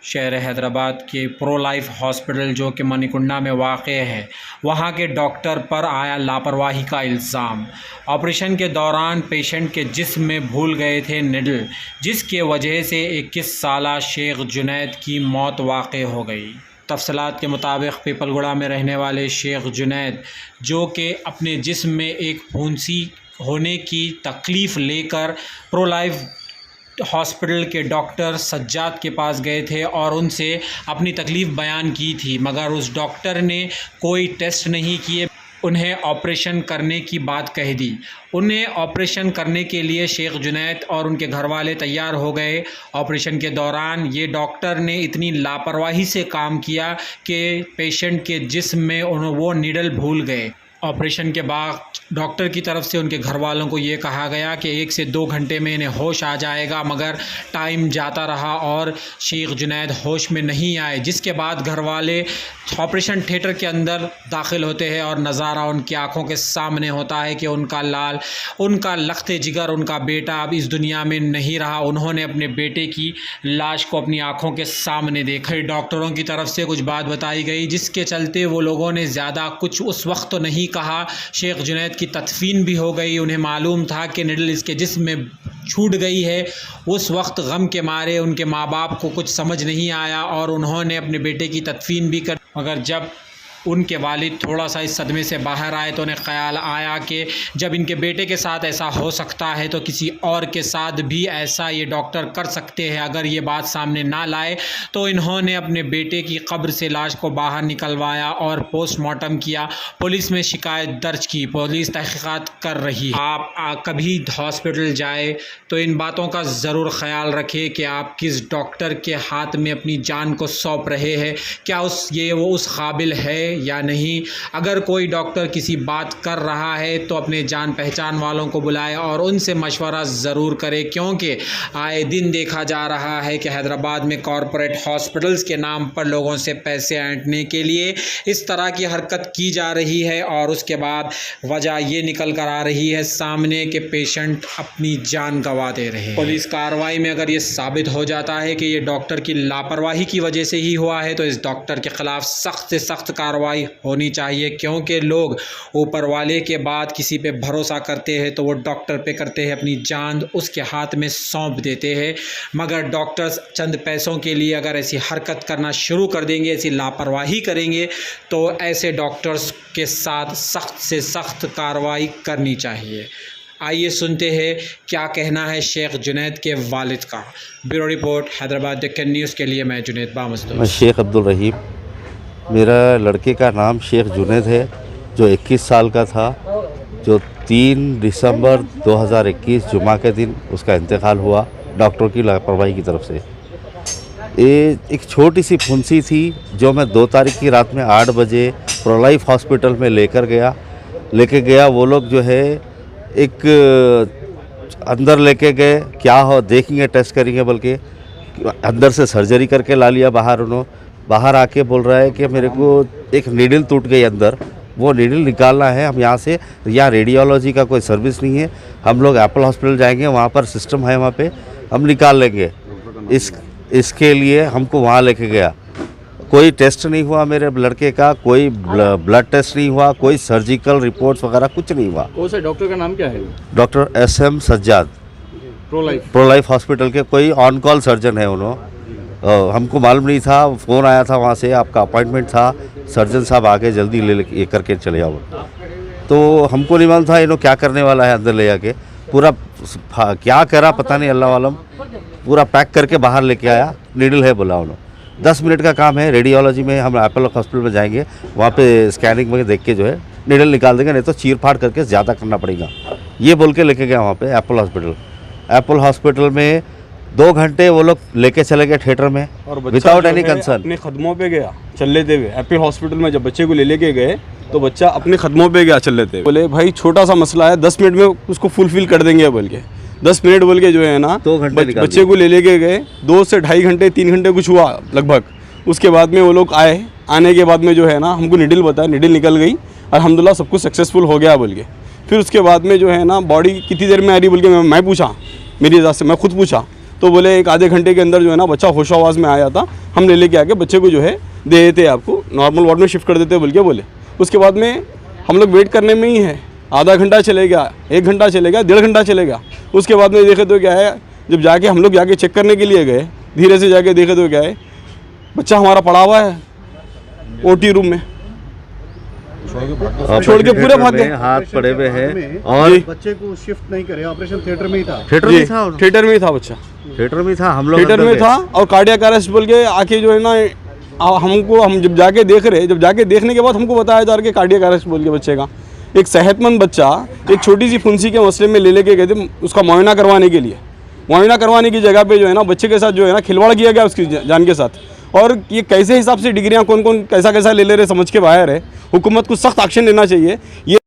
शहर हैदराबाद के pro life hospital जो कि मणिकुंडा में वाक़ है, वहाँ के डॉक्टर पर आया लापरवाही का इल्ज़ाम। ऑपरेशन के दौरान पेशेंट के जिस्म में भूल गए थे निडल, जिसके वजह से 21 साला शेख जुनैद की मौत वाक़ हो गई। तफसीलात के मुताबिक पीपलगुड़ा में रहने वाले शेख जुनैद, जो कि अपने जिस्म में एक फुंसी होने की तकलीफ़ लेकर प्रो लाइफ हॉस्पिटल के डॉक्टर सज्जाद के पास गए थे और उनसे अपनी तकलीफ़ बयान की थी, मगर उस डॉक्टर ने कोई टेस्ट नहीं किए, उन्हें ऑपरेशन करने की बात कह दी। उन्हें ऑपरेशन करने के लिए शेख जुनैद और उनके घर वाले तैयार हो गए। ऑपरेशन के दौरान ये डॉक्टर ने इतनी लापरवाही से काम किया कि पेशेंट के जिस्म में वो नीडल भूल गए। ऑपरेशन के बाद डॉक्टर की तरफ से उनके घर वालों को ये कहा गया कि 1 से 2 घंटे में इन्हें होश आ जाएगा, मगर टाइम जाता रहा और शेख जुनैद होश में नहीं आए, जिसके बाद घर वाले ऑपरेशन थिएटर के अंदर दाखिल होते हैं और नज़ारा उनकी आंखों के सामने होता है कि उनका लाल, उनका लख्ते जिगर, उनका बेटा अब इस दुनिया में नहीं रहा। उन्होंने अपने बेटे की लाश को अपनी आंखों के सामने देखा। डॉक्टरों की तरफ से कुछ बात बताई गई, जिसके चलते वो लोगों ने ज़्यादा कुछ उस वक्त तो नहीं कहा। शेख जुनैद की तदफीन भी हो गई। उन्हें मालूम था कि निडल इसके जिस्म में छूट गई है। उस वक्त गम के मारे उनके माँ बाप को कुछ समझ नहीं आया और उन्होंने अपने बेटे की तदफीन भी कर, मगर जब उनके वालिद थोड़ा सा इस सदमे से बाहर आए तो उन्हें ख़याल आया कि जब इनके बेटे के साथ ऐसा हो सकता है तो किसी और के साथ भी ऐसा ये डॉक्टर कर सकते हैं। अगर ये बात सामने ना लाए तो इन्होंने अपने बेटे की कब्र से लाश को बाहर निकलवाया और पोस्टमार्टम किया। पुलिस में शिकायत दर्ज की, पुलिस तहक़ीक़ात कर रही है। आप कभी हॉस्पिटल जाए तो इन बातों का ज़रूर ख़याल रखें कि आप किस डॉक्टर के हाथ में अपनी जान को सौंप रहे हैं, क्या वो उस काबिल है या नहीं। अगर कोई डॉक्टर किसी बात कर रहा है तो अपने जान पहचान वालों को बुलाए और उनसे मशवरा ज़रूर करे, क्योंकि आए दिन देखा जा रहा है कि हैदराबाद में कॉरपोरेट हॉस्पिटल्स के नाम पर लोगों से पैसे ऐंठने के लिए इस तरह की हरकत की जा रही है और उसके बाद वजह ये निकल कर आ रही है सामने कि पेशेंट अपनी जान गंवा दे रहे हैं। पुलिस कार्रवाई में अगर ये साबित हो जाता है कि ये डॉक्टर की लापरवाही की वजह से ही हुआ है तो इस डॉक्टर के ख़िलाफ़ सख्त से सख्त कार्रवाई होनी चाहिए, क्योंकि लोग ऊपर वाले के बाद किसी पे भरोसा करते हैं तो वो डॉक्टर पे करते हैं, अपनी जान उसके हाथ में सौंप देते हैं। मगर डॉक्टर्स चंद पैसों के लिए अगर ऐसी हरकत करना शुरू कर देंगे, ऐसी लापरवाही करेंगे, तो ऐसे डॉक्टर्स के साथ सख्त से सख्त कार्रवाई करनी चाहिए। आइए सुनते हैं क्या कहना है शेख जुनैद के वालिद का। Bureau report, Hyderabad Deccan news के लिए मैं जुनैद बामस्तूर। मैं शेख अब्दुल रहीम, मेरा लड़के का नाम शेख जुनैद है, जो 21 साल का था, जो 3 दिसंबर 2021 जुमा के दिन उसका इंतकाल हुआ डॉक्टर की लापरवाही की तरफ से। ये एक छोटी सी फुंसी थी जो मैं 2 तारीख की रात में 8 बजे प्रो लाइफ हॉस्पिटल में लेके गया। वो लोग जो है एक अंदर लेके गए, क्या हो देखेंगे, टेस्ट करेंगे, बल्कि अंदर से सर्जरी करके ला लिया बाहर। उन्होंने बाहर आके बोल रहा है कि मेरे को एक नीडल टूट गई अंदर, वो नीडल निकालना है। हम यहाँ से, यहाँ रेडियोलॉजी का कोई सर्विस नहीं है, हम लोग एप्पल हॉस्पिटल जाएंगे, वहाँ पर सिस्टम है, वहाँ पे हम निकाल लेंगे। इसके लिए हमको वहाँ लेके गया। कोई टेस्ट नहीं हुआ मेरे लड़के का, कोई ब्लड टेस्ट नहीं हुआ, कोई सर्जिकल रिपोर्ट्स वगैरह कुछ नहीं हुआ। उस डॉक्टर का नाम क्या है? Doctor SM Sajjad, pro life hospital के कोई ऑन कॉल सर्जन है। उन्होंने हमको मालूम नहीं था, फ़ोन आया था वहाँ से, आपका अपॉइंटमेंट था, सर्जन साहब आके जल्दी ले करके चले जाओ। तो हमको नहीं मालूम था इन्हों क्या करने वाला है, अंदर ले जाके पूरा क्या करा पता नहीं, अल्लाह वालम। पूरा पैक करके बाहर लेके आया, नीडल है बोला उन्होंने। 10 मिनट का काम है, रेडियोलॉजी में हम एप्पल हॉस्पिटल में जाएंगे, वहाँ पे स्कैनिंग में देख के जो है नीडल निकाल देंगे, नहीं तो चीर फाड़ करके ज़्यादा करना पड़ेगा, ये बोल के लेके गया वहाँ पे एप्पल हॉस्पिटल में 2 घंटे वो लोग लेके चले गए थिएटर में और विदाउट एनी कंसर्न। अपने कदमों पे गया चल लेते हुए। एप्पल हॉस्पिटल में जब बच्चे को लेके गए तो बच्चा अपने कदमों पे गया चल लेते हुए। बोले भाई छोटा सा मसला है, 10 मिनट में उसको फुलफिल कर देंगे बोल के 10 मिनट बोल के जो है ना 2 घंटे बच्चे को लेके गए। 2 से 2.5 घंटे 3 घंटे कुछ हुआ लगभग। उसके बाद में वो लोग आए, आने के बाद में जो है ना हमको नीडल बताया, नीडल निकल गई, अल्हम्दुलिल्लाह सब कुछ सक्सेसफुल हो गया बोल के। फिर उसके बाद में जो है ना बॉडी कितनी देर में आ रही बोल के मैं पूछा, मेरी इजाज़त से मैं खुद पूछा, तो बोले 1 आधे घंटे के अंदर जो है ना बच्चा होशो आवाज़ में आया था। हम ले लेके आके बच्चे को जो है दे देते आपको, नॉर्मल वार्ड में शिफ्ट कर देते बोल के बोले। उसके बाद में हम लोग वेट करने में ही है, आधा घंटा चलेगा, 1 घंटा चलेगा, 1.5 घंटा चलेगा। उसके बाद में देखे तो क्या है, जब जाके हम लोग जाके चेक करने के लिए गए, धीरे से जाके देखे तो क्या है, बच्चा हमारा पड़ा हुआ है ओटी रूम में, छोड़ के पूरे भाग गए, हाथ पड़े हुए हैं। और और बच्चे को शिफ्ट नहीं करे, ऑपरेशन थिएटर में ही था। थिएटर जी, में था, थिएटर में ही था बच्चा, थिएटर में था, हम लोग थिएटर अंदर में गए। था। और कार्डियक अरेस्ट बोल के आके जो है ना हम जब जाके देख रहे, जब जाके देखने के बाद हमको बताया जा रहा है कि कार्डियक अरेस्ट बोल के बच्चे का, एक सेहतमंद बच्चा एक छोटी सी फुंसी के मसले में ले लेके गए थे उसका मुआयना करवाने के लिए। मुआयना करवाने की जगह पे जो है ना बच्चे के साथ जो है ना खिलवाड़ किया गया उसकी जान के साथ। और ये कैसे हिसाब से डिग्रियां कौन कौन कैसा कैसा ले ले रहे समझ के बाहर है। हुकूमत को सख्त एक्शन लेना चाहिए। ये